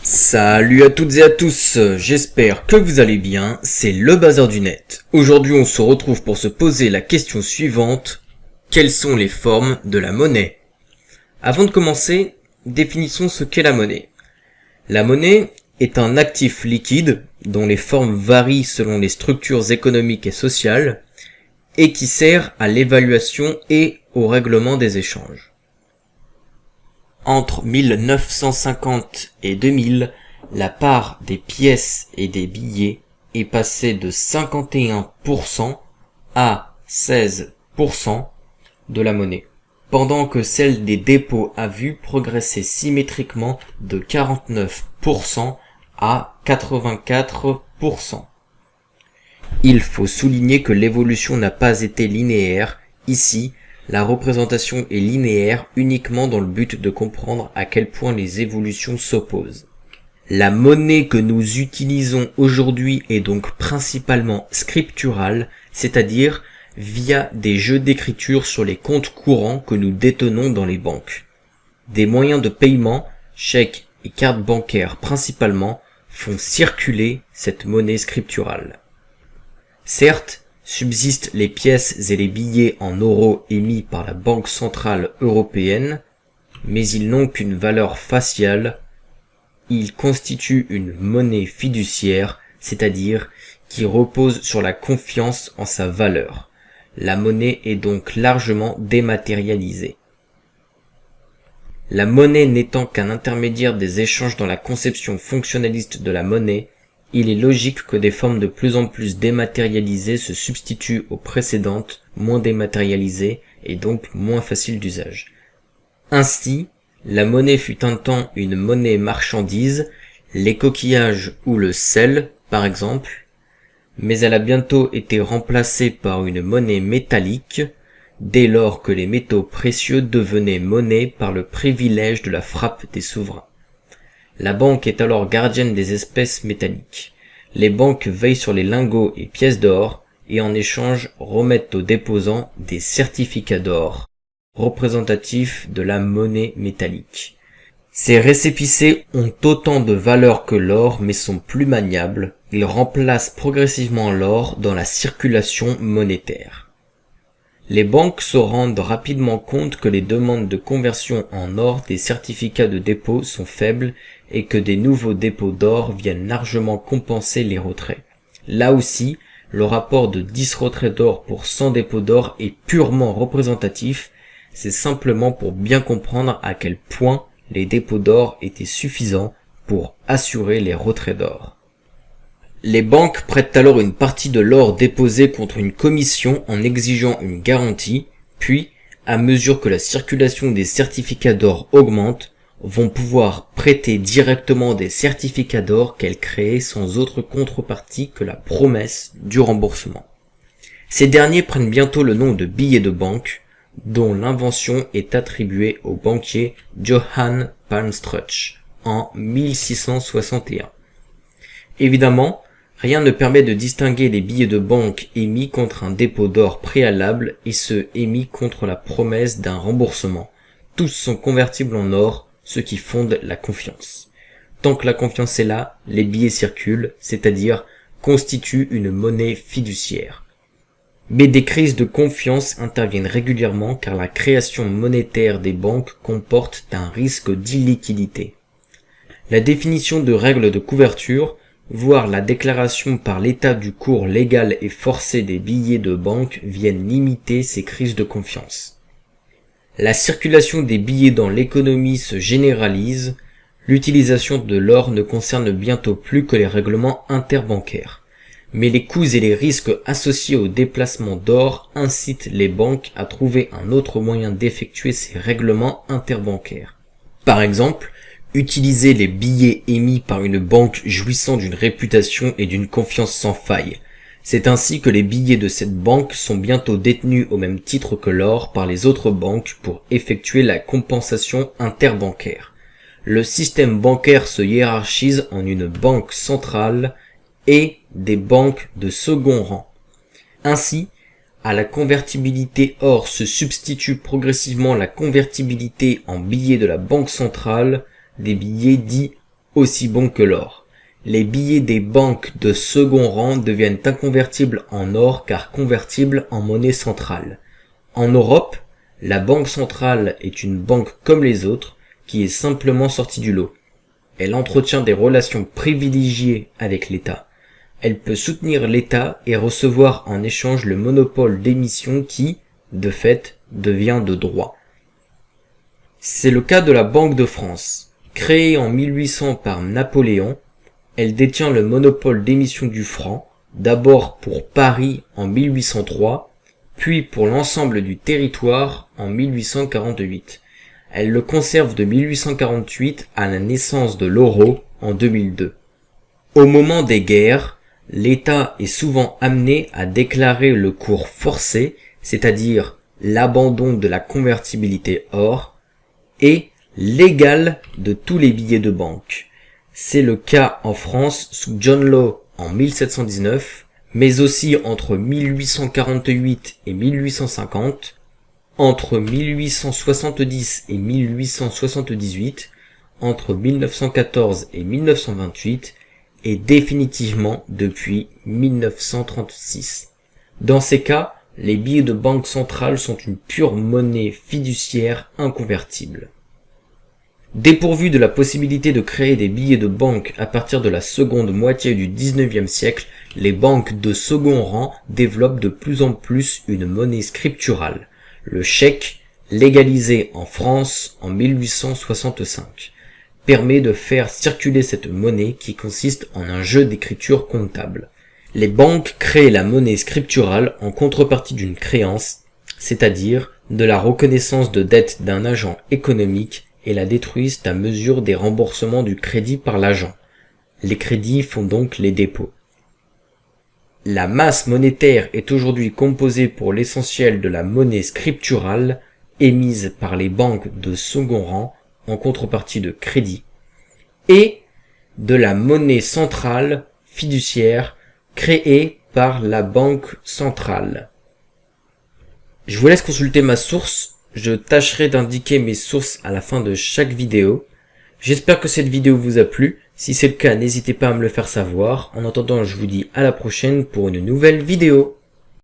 Salut à toutes et à tous, j'espère que vous allez bien, c'est le Bazar du Net. Aujourd'hui on se retrouve pour se poser la question suivante, quelles sont les formes de la monnaie? Avant de commencer, définissons ce qu'est la monnaie. La monnaie est un actif liquide dont les formes varient selon les structures économiques et sociales et qui sert à l'évaluation et au règlement des échanges. Entre 1950 et 2000, la part des pièces et des billets est passée de 51% à 16% de la monnaie, pendant que celle des dépôts a vu progresser symétriquement de 49% à 84%. Il faut souligner que l'évolution n'a pas été linéaire. Ici, la représentation est linéaire uniquement dans le but de comprendre à quel point les évolutions s'opposent. La monnaie que nous utilisons aujourd'hui est donc principalement scripturale, c'est-à-dire via des jeux d'écriture sur les comptes courants que nous détenons dans les banques. Des moyens de paiement, chèques et cartes bancaires principalement, font circuler cette monnaie scripturale. Certes, subsistent les pièces et les billets en euros émis par la Banque centrale européenne, mais ils n'ont qu'une valeur faciale. Ils constituent une monnaie fiduciaire, c'est-à-dire qui repose sur la confiance en sa valeur. La monnaie est donc largement dématérialisée. La monnaie n'étant qu'un intermédiaire des échanges dans la conception fonctionnaliste de la monnaie, il est logique que des formes de plus en plus dématérialisées se substituent aux précédentes, moins dématérialisées et donc moins faciles d'usage. Ainsi, la monnaie fut un temps une monnaie marchandise, les coquillages ou le sel par exemple, mais elle a bientôt été remplacée par une monnaie métallique, dès lors que les métaux précieux devenaient monnaie par le privilège de la frappe des souverains. La banque est alors gardienne des espèces métalliques. Les banques veillent sur les lingots et pièces d'or et en échange remettent aux déposants des certificats d'or, représentatifs de la monnaie métallique. Ces récépissés ont autant de valeur que l'or mais sont plus maniables. Ils remplacent progressivement l'or dans la circulation monétaire. Les banques se rendent rapidement compte que les demandes de conversion en or des certificats de dépôt sont faibles et que des nouveaux dépôts d'or viennent largement compenser les retraits. Là aussi, le rapport de 10 retraits d'or pour 100 dépôts d'or est purement représentatif, c'est simplement pour bien comprendre à quel point les dépôts d'or étaient suffisants pour assurer les retraits d'or. Les banques prêtent alors une partie de l'or déposé contre une commission en exigeant une garantie, puis, à mesure que la circulation des certificats d'or augmente, vont pouvoir prêter directement des certificats d'or qu'elles créent sans autre contrepartie que la promesse du remboursement. Ces derniers prennent bientôt le nom de billets de banque, dont l'invention est attribuée au banquier Johann Palmstruch en 1661. Évidemment, rien ne permet de distinguer les billets de banque émis contre un dépôt d'or préalable et ceux émis contre la promesse d'un remboursement. Tous sont convertibles en or, ce qui fonde la confiance. Tant que la confiance est là, les billets circulent, c'est-à-dire constituent une monnaie fiduciaire. Mais des crises de confiance interviennent régulièrement car la création monétaire des banques comporte un risque d'illiquidité. La définition de règles de couverture, voire la déclaration par l'État du cours légal et forcé des billets de banque viennent limiter ces crises de confiance. La circulation des billets dans l'économie se généralise, l'utilisation de l'or ne concerne bientôt plus que les règlements interbancaires. Mais les coûts et les risques associés au déplacement d'or incitent les banques à trouver un autre moyen d'effectuer ces règlements interbancaires. Par exemple, utiliser les billets émis par une banque jouissant d'une réputation et d'une confiance sans faille. C'est ainsi que les billets de cette banque sont bientôt détenus au même titre que l'or par les autres banques pour effectuer la compensation interbancaire. Le système bancaire se hiérarchise en une banque centrale et des banques de second rang. Ainsi, à la convertibilité or se substitue progressivement la convertibilité en billets de la banque centrale, des billets dits aussi bon que l'or. Les billets des banques de second rang deviennent inconvertibles en or car convertibles en monnaie centrale. En Europe, la banque centrale est une banque comme les autres qui est simplement sortie du lot. Elle entretient des relations privilégiées avec l'État. Elle peut soutenir l'État et recevoir en échange le monopole d'émission qui, de fait, devient de droit. C'est le cas de la Banque de France. Créée en 1800 par Napoléon, elle détient le monopole d'émission du franc, d'abord pour Paris en 1803, puis pour l'ensemble du territoire en 1848. Elle le conserve de 1848 à la naissance de l'euro en 2002. Au moment des guerres, l'État est souvent amené à déclarer le cours forcé, c'est-à-dire l'abandon de la convertibilité or, et légal de tous les billets de banque. C'est le cas en France sous John Law en 1719, mais aussi entre 1848 et 1850, entre 1870 et 1878, entre 1914 et 1928, et définitivement depuis 1936. Dans ces cas, les billets de banque centrale sont une pure monnaie fiduciaire inconvertible. Dépourvues de la possibilité de créer des billets de banque à partir de la seconde moitié du XIXe siècle, les banques de second rang développent de plus en plus une monnaie scripturale, le chèque, légalisé en France en 1865, permet de faire circuler cette monnaie qui consiste en un jeu d'écriture comptable. Les banques créent la monnaie scripturale en contrepartie d'une créance, c'est-à-dire de la reconnaissance de dette d'un agent économique, et la détruisent à mesure des remboursements du crédit par l'agent. Les crédits font donc les dépôts. La masse monétaire est aujourd'hui composée pour l'essentiel de la monnaie scripturale émise par les banques de second rang en contrepartie de crédit et de la monnaie centrale fiduciaire créée par la banque centrale. Je vous laisse consulter ma source. Je tâcherai d'indiquer mes sources à la fin de chaque vidéo. J'espère que cette vidéo vous a plu. Si c'est le cas, n'hésitez pas à me le faire savoir. En attendant, je vous dis à la prochaine pour une nouvelle vidéo.